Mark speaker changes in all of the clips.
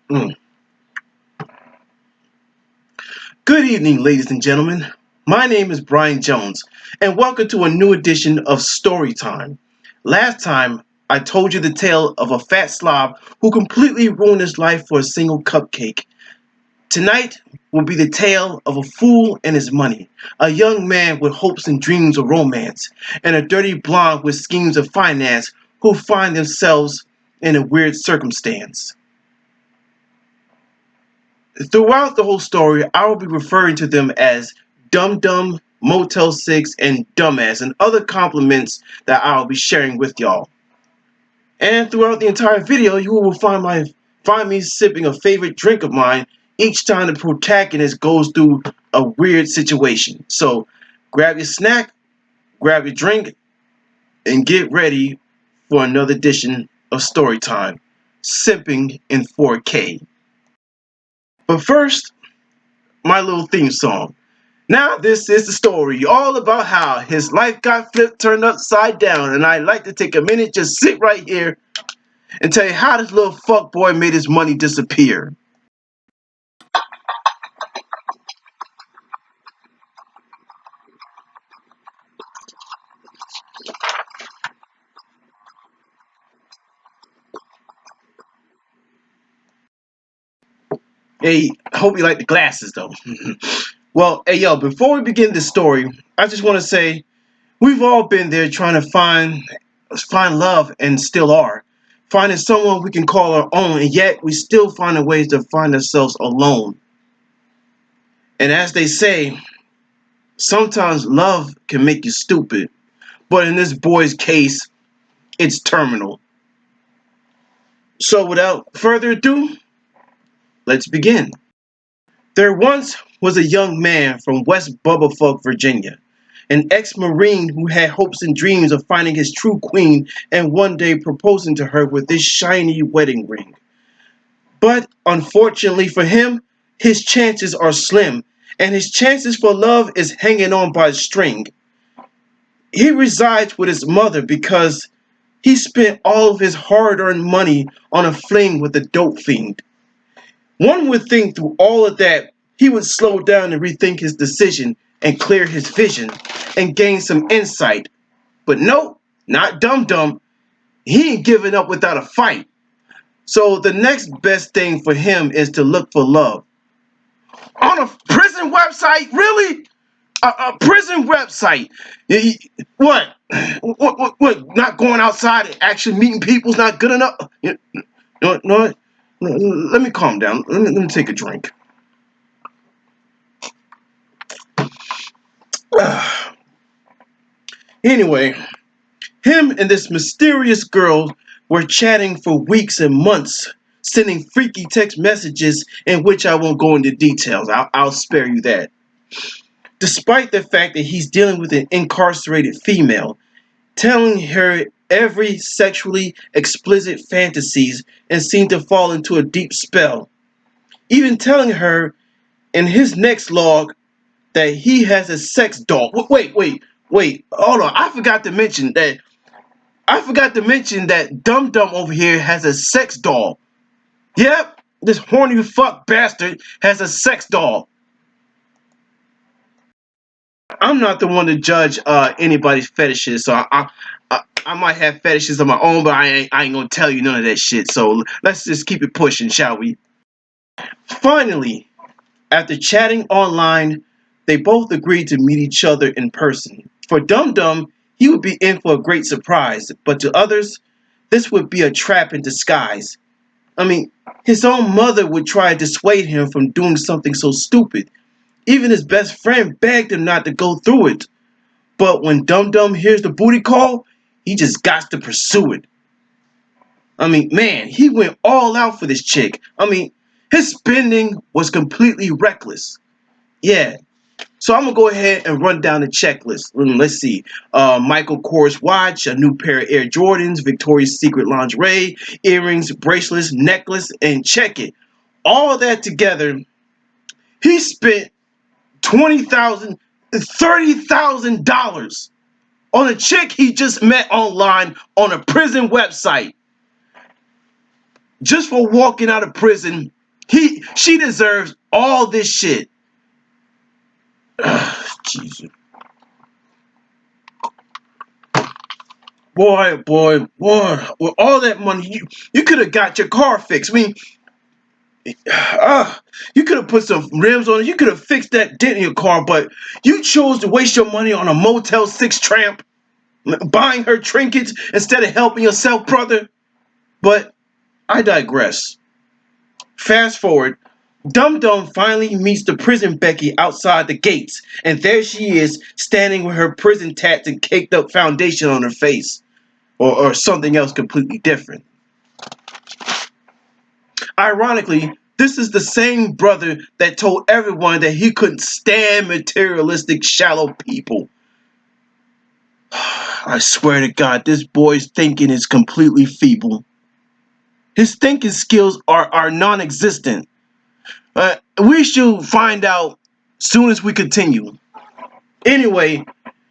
Speaker 1: Mm. Good evening, ladies and gentlemen. My name is Brian Jones, and welcome to a new edition of Storytime. Last time, I told you the tale of a fat slob who completely ruined his life for a single cupcake. Tonight will be the tale of a fool and his money, a young man with hopes and dreams of romance, and a dirty blonde with schemes of finance who find themselves in a weird circumstance. Throughout the whole story, I will be referring to them as Dum Dum, Motel 6, and Dumbass, and other compliments that I will be sharing with y'all. And throughout the entire video, you will find me sipping a favorite drink of mine each time the protagonist goes through a weird situation. So grab your snack, grab your drink, and get ready for another edition of Storytime, Simping in 4K. But first, my little theme song. Now this is the story all about how his life got flipped, turned upside down, and I'd like to take a minute, just sit right here and tell you how this little fuckboy made his money disappear. Hey, I hope you like the glasses though. Well, hey yo, before we begin this story, I just want to say we've all been there trying to find love and still are. Finding someone we can call our own, and yet we still finding ways to find ourselves alone. And as they say, sometimes love can make you stupid, but in this boy's case, it's terminal. So without further ado, let's begin. There once was a young man from West Bubblefuck, Virginia, an ex-Marine who had hopes and dreams of finding his true queen and one day proposing to her with this shiny wedding ring. But unfortunately for him, his chances are slim, and his chances for love is hanging on by a string. He resides with his mother because he spent all of his hard-earned money on a fling with a dope fiend. One would think through all of that, he would slow down and rethink his decision and clear his vision and gain some insight. But no, not Dum Dum. He ain't giving up without a fight. So the next best thing for him is to look for love. On a prison website? Really? A prison website? What? What? Not going outside and actually meeting people's not good enough? No, let me calm down. Let me take a drink. Anyway, him and this mysterious girl were chatting for weeks and months, sending freaky text messages in which I won't go into details. I'll spare you that. Despite the fact that he's dealing with an incarcerated female, telling her every sexually explicit fantasies and seemed to fall into a deep spell. Even telling her in his next log that he has a sex doll. Wait. Hold on. I forgot to mention that Dum Dum over here has a sex doll. Yep, this horny fuck bastard has a sex doll. I'm not the one to judge anybody's fetishes, so I might have fetishes of my own, but I ain't gonna tell you none of that shit. So let's just keep it pushing, shall we? Finally, after chatting online, they both agreed to meet each other in person. For Dum Dum, he would be in for a great surprise, but to others, this would be a trap in disguise. I mean, his own mother would try to dissuade him from doing something so stupid. Even his best friend begged him not to go through it. But when Dum Dum hears the booty call, he just got to pursue it. I mean, man, he went all out for this chick. I mean, his spending was completely reckless. Yeah. So I'm gonna go ahead and run down the checklist. Let's see. Michael Kors watch, a new pair of Air Jordans, Victoria's Secret lingerie, earrings, bracelets, necklace, and check it. All of that together, he spent $20,000, $30,000 on a chick he just met online on a prison website. Just for walking out of prison She deserves all this shit. Jesus. Boy, with all that money, you could have got your car fixed. I mean, you could have put some rims on it. You could have fixed that dent in your car, but you chose to waste your money on a Motel 6 tramp, buying her trinkets instead of helping yourself, brother. But I digress. Fast forward, Dum Dum finally meets the prison Becky outside the gates, and there she is, standing with her prison tats and caked up foundation on her face, or something else completely different. Ironically, this is the same brother that told everyone that he couldn't stand materialistic, shallow people. I swear to God, this boy's thinking is completely feeble. His thinking skills are non-existent. We should find out soon as we continue. Anyway,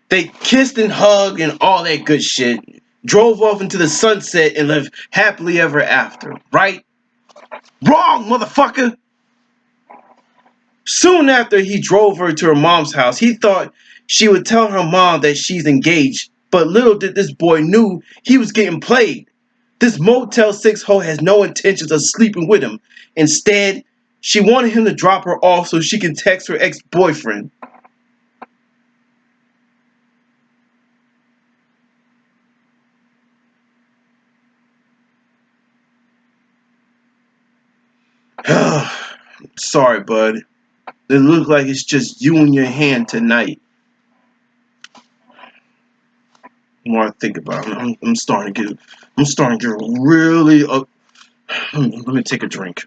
Speaker 1: they kissed and hugged and all that good shit. Drove off into the sunset and lived happily ever after. Right? Wrong, motherfucker! Soon after he drove her to her mom's house, he thought she would tell her mom that she's engaged. But little did this boy knew he was getting played. This Motel 6 hoe has no intentions of sleeping with him. Instead, she wanted him to drop her off so she can text her ex-boyfriend. Sorry, bud. It looks like it's just you and your hand tonight. The more I think about it, I'm starting to get really. Let me take a drink.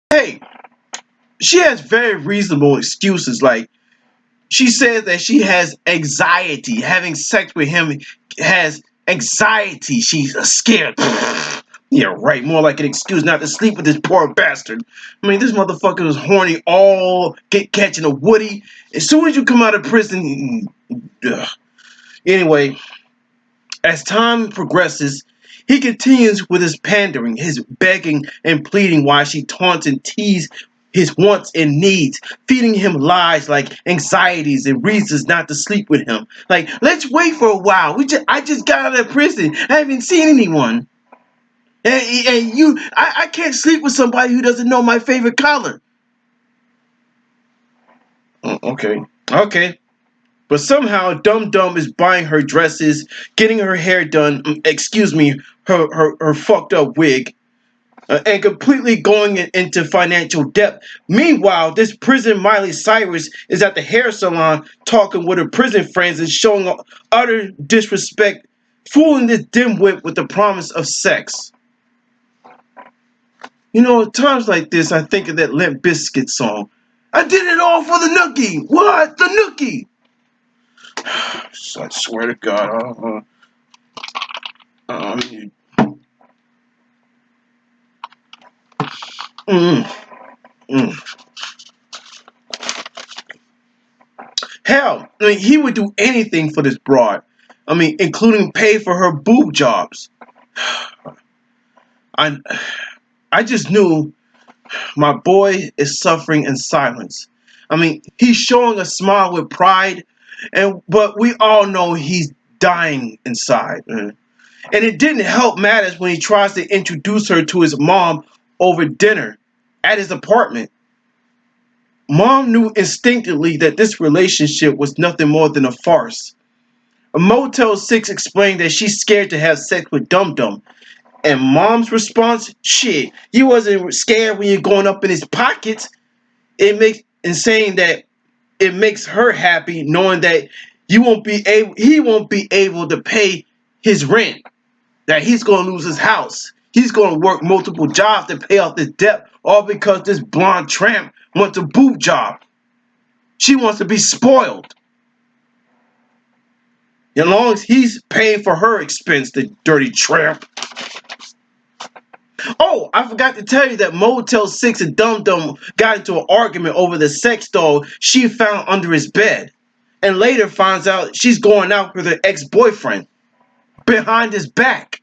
Speaker 1: Hey, she has very reasonable excuses. Like she says that she has anxiety. Having sex with him has anxiety. She's scared. Yeah, right. More like an excuse not to sleep with this poor bastard. I mean, this motherfucker was horny all catching a woody. As soon as you come out of prison, ugh. Anyway, as time progresses, he continues with his pandering, his begging and pleading while she taunts and teases his wants and needs, feeding him lies like anxieties and reasons not to sleep with him. Like, let's wait for a while. I just got out of prison. I haven't seen anyone. I can't sleep with somebody who doesn't know my favorite color. Okay. But somehow Dum Dum is buying her dresses, getting her hair done, her fucked up wig, and completely going into financial debt. Meanwhile, this prison Miley Cyrus is at the hair salon talking with her prison friends and showing utter disrespect, fooling this dimwit with the promise of sex. You know, at times like this, I think of that Limp Bizkit song. I did it all for the nookie. What? The nookie. I swear to God. Um, mm, mm. Hell, I mean, he would do anything for this broad. I mean, including pay for her boob jobs. I, I just knew my boy is suffering in silence. I mean, he's showing a smile with pride, but we all know he's dying inside. And it didn't help matters when he tries to introduce her to his mom over dinner at his apartment. Mom knew instinctively that this relationship was nothing more than a farce. A Motel 6 explained that she's scared to have sex with Dum Dum. And Mom's response, shit, you wasn't scared when you're going up in his pockets. Saying that it makes her happy knowing that he won't be able to pay his rent. That he's gonna lose his house. He's gonna work multiple jobs to pay off this debt, all because this blonde tramp wants a boob job. She wants to be spoiled. As long as he's paying for her expense, the dirty tramp. Oh, I forgot to tell you that Motel 6 and Dum Dum got into an argument over the sex doll she found under his bed. and later finds out she's going out with her ex-boyfriend behind his back.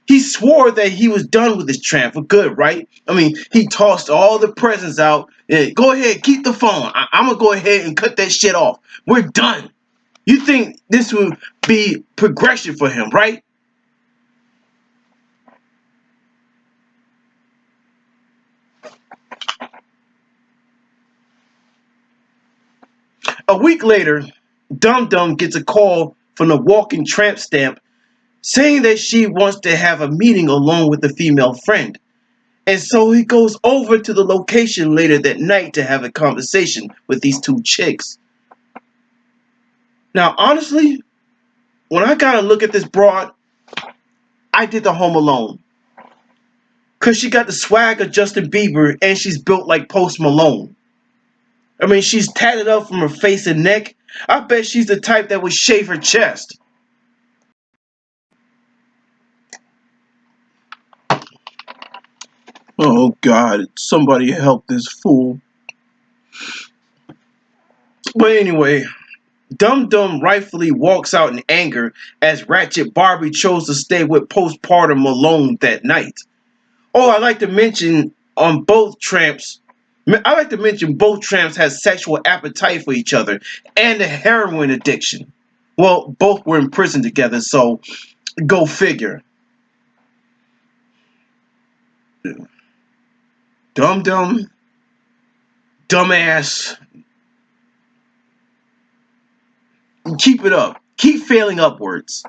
Speaker 1: He swore that he was done with his tramp for good, right? I mean, he tossed all the presents out. Yeah, go ahead, keep the phone. I'm going to go ahead and cut that shit off. We're done. You think this would be progression for him, right? A week later, Dum Dum gets a call from the walking tramp stamp saying that she wants to have a meeting along with a female friend. And so he goes over to the location later that night to have a conversation with these two chicks. Now, honestly, when I gotta look at this broad, I did the Home Alone. Cause she got the swag of Justin Bieber and she's built like Post Malone. I mean, she's tatted up from her face and neck. I bet she's the type that would shave her chest. Oh God, somebody help this fool. But anyway, Dum Dum rightfully walks out in anger as Ratchet Barbie chose to stay with postpartum Malone that night. Oh, I like to mention on both tramps. I like to mention both tramps had sexual appetite for each other and a heroin addiction. Well, both were in prison together, so go figure. Dum Dum, dumbass, keep it up. Keep failing upwards.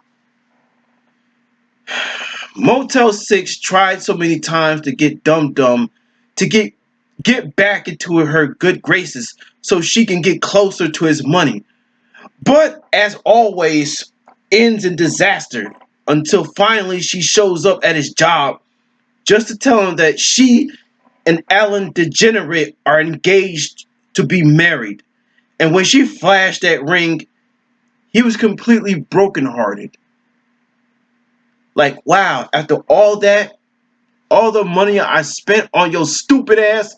Speaker 1: Motel 6 tried so many times to get Dum Dum to get back into her good graces so she can get closer to his money. But as always, ends in disaster until finally she shows up at his job just to tell him that she and Alan Degenerate are engaged to be married. And when she flashed that ring, he was completely brokenhearted. Like, wow, after all that, all the money I spent on your stupid ass,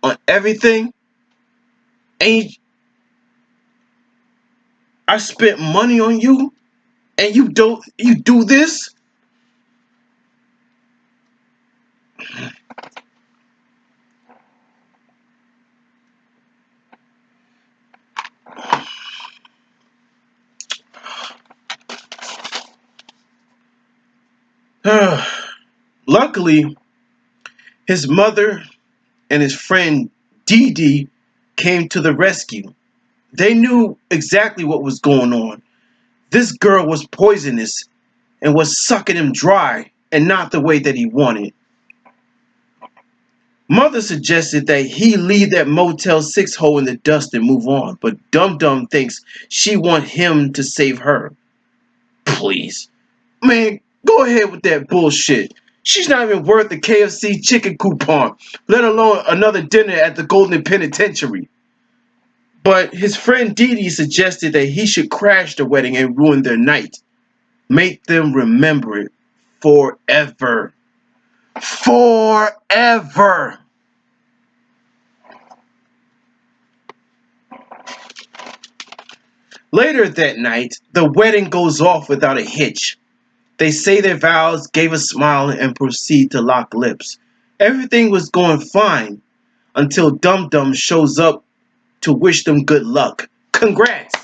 Speaker 1: on everything, and I spent money on you, and you do this? Luckily, his mother and his friend Dee Dee came to the rescue. They knew exactly what was going on. This girl was poisonous and was sucking him dry, and not the way that he wanted. Mother suggested that he leave that Motel 6 hole in the dust and move on, but Dum Dum thinks she want him to save her. Please. Man, go ahead with that bullshit. She's not even worth the KFC chicken coupon, let alone another dinner at the Golden Penitentiary. But his friend Dee Dee suggested that he should crash the wedding and ruin their night. Make them remember it forever. Forever. Later that night, the wedding goes off without a hitch. They say their vows, gave a smile, and proceed to lock lips. Everything was going fine until Dum Dum shows up to wish them good luck. Congrats!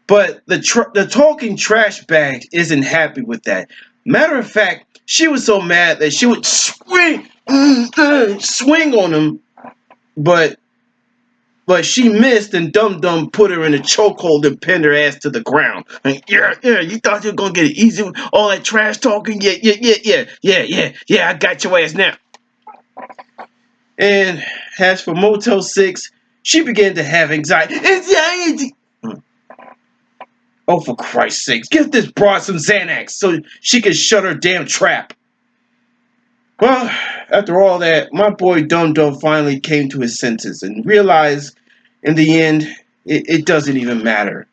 Speaker 1: But the talking trash bag isn't happy with that. Matter of fact, she was so mad that she would swing on him, but she missed, and Dum Dum put her in a chokehold and pinned her ass to the ground. Like, yeah, you thought you were gonna get it easy with all that trash talking? Yeah, I got your ass now. And as for Motel 6, she began to have anxiety. Oh, for Christ's sakes, give this broad some Xanax so she can shut her damn trap. Well, after all that, my boy Dum Dum finally came to his senses and realized in the end, it doesn't even matter.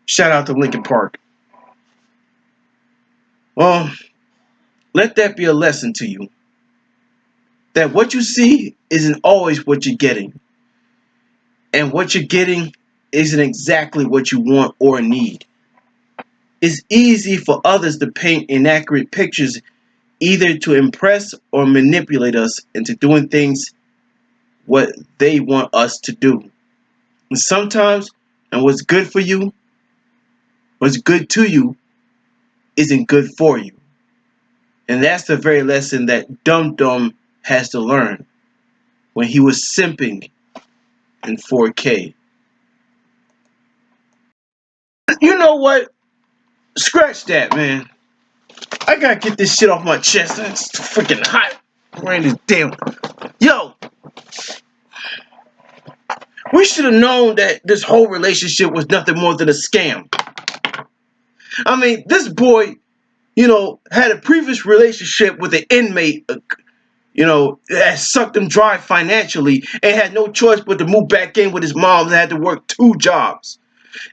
Speaker 1: Shout out to Linkin Park. Well, let that be a lesson to you. That what you see isn't always what you're getting. and what you're getting isn't exactly what you want or need. It's easy for others to paint inaccurate pictures, either to impress or manipulate us into doing things what they want us to do. And sometimes, and what's good for you, what's good to you, isn't good for you. And that's the very lesson that Dum Dum has to learn when he was simping in 4K. You know what? Scratch that, man. I gotta get this shit off my chest. It's freaking hot. Wearing this damn. Yo, we should have known that this whole relationship was nothing more than a scam. I mean, this boy, had a previous relationship with an inmate, that sucked him dry financially and had no choice but to move back in with his mom and had to work 2 jobs.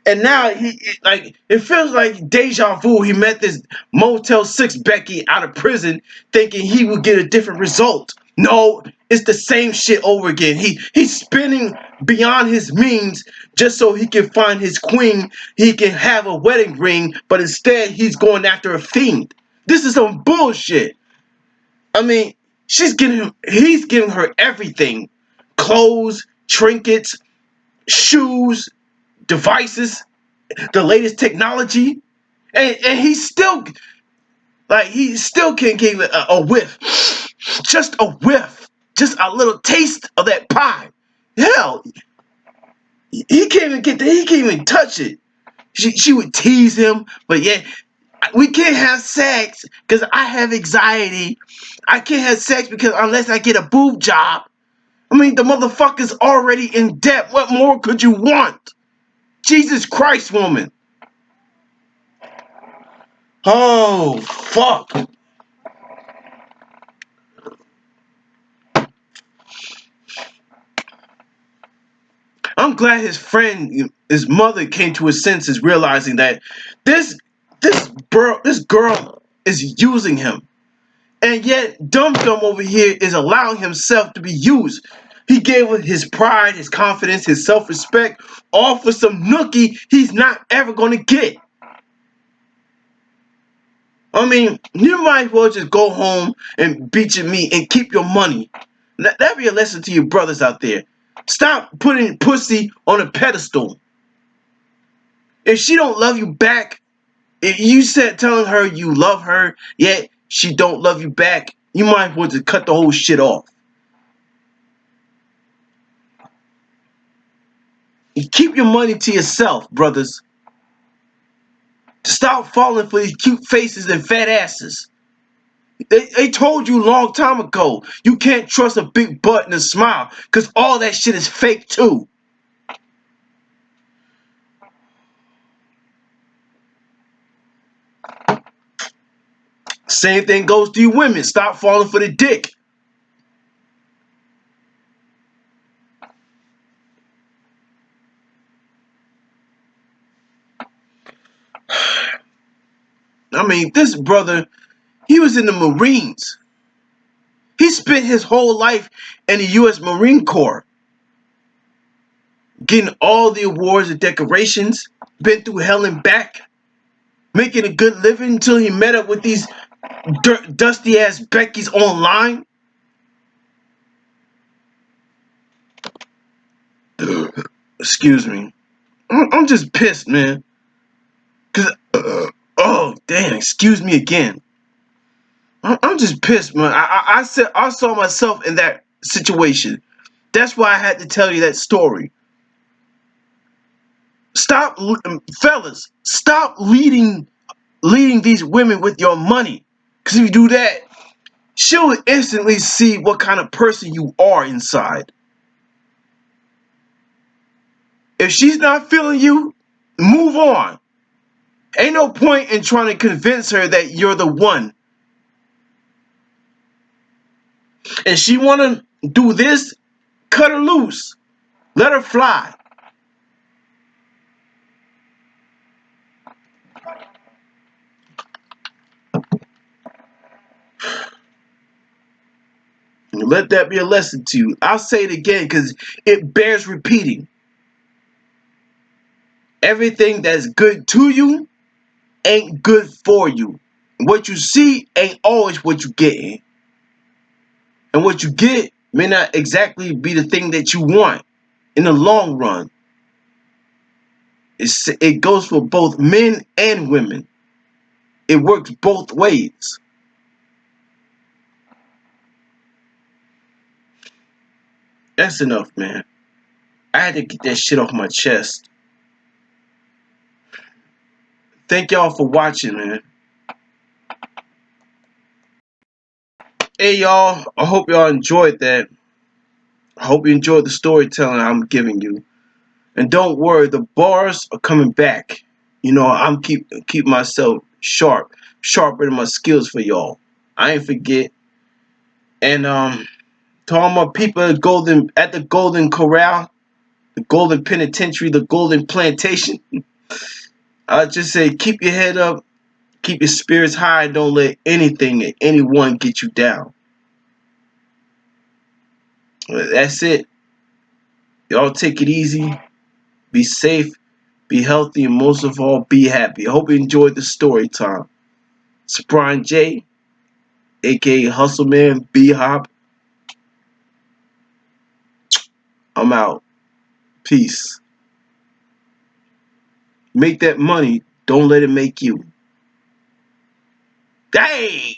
Speaker 1: And now it feels like deja vu. He met this Motel 6 Becky out of prison thinking he would get a different result. No, it's the same shit over again. He's spinning beyond his means just so he can find his queen. He can have a wedding ring, but instead he's going after a fiend. This is some bullshit. I mean, he's giving her everything. Clothes, trinkets, shoes, devices, the latest technology, and he still can't give it a whiff, just a whiff, just a little taste of that pie. Hell, he can't even touch it. She would tease him, but yet we can't have sex because I have anxiety. I can't have sex because unless I get a boob job. I mean, the motherfucker's already in debt. What more could you want? Jesus Christ, woman. Oh, fuck. I'm glad his mother came to his senses, realizing that this this girl is using him. And yet, Dum Dum over here is allowing himself to be used. He gave her his pride, his confidence, his self-respect, all for some nookie he's not ever going to get. I mean, you might as well just go home and beat your meat and keep your money. That'd be a lesson to you brothers out there. Stop putting pussy on a pedestal. If she don't love you back, if you said telling her you love her, yet she don't love you back, you might as well just cut the whole shit off. You keep your money to yourself, brothers. Stop falling for these cute faces and fat asses. They told you a long time ago you can't trust a big butt and a smile because all that shit is fake too. Same thing goes to you women. Stop falling for the dick. I mean, this brother, he was in the Marines. He spent his whole life in the U.S. Marine Corps, getting all the awards and decorations, been through hell and back, making a good living until he met up with these dusty ass Becky's online. Excuse me. I'm just pissed, man. Cause, oh damn, excuse me again. I'm just pissed, man. I saw myself in that situation. That's why I had to tell you that story. Stop, fellas. Stop leading these women with your money. Cause if you do that, she'll instantly see what kind of person you are inside. If she's not feeling you, move on. Ain't no point in trying to convince her that you're the one. And she wanna do this, cut her loose. Let her fly. Let that be a lesson to you. I'll say it again because it bears repeating. Everything that's good to you ain't good for you. What you see ain't always what you get. And what you get may not exactly be the thing that you want in the long run. It goes for both men and women. It works both ways. That's enough, man. I had to get that shit off my chest. Thank y'all for watching, man. Hey, y'all. I hope y'all enjoyed that. I hope you enjoyed the storytelling I'm giving you. And don't worry, the bars are coming back. You know, I'm keep myself sharp, sharpening my skills for y'all. I ain't forget. And to all my people at the Golden Corral, the Golden Penitentiary, the Golden Plantation, I just say keep your head up, keep your spirits high, and don't let anything and anyone get you down. That's it. Y'all take it easy, be safe, be healthy, and most of all, be happy. I hope you enjoyed the story time. It's Brian J, aka Hustleman B Hop. I'm out. Peace. Make that money. Don't let it make you. Dang!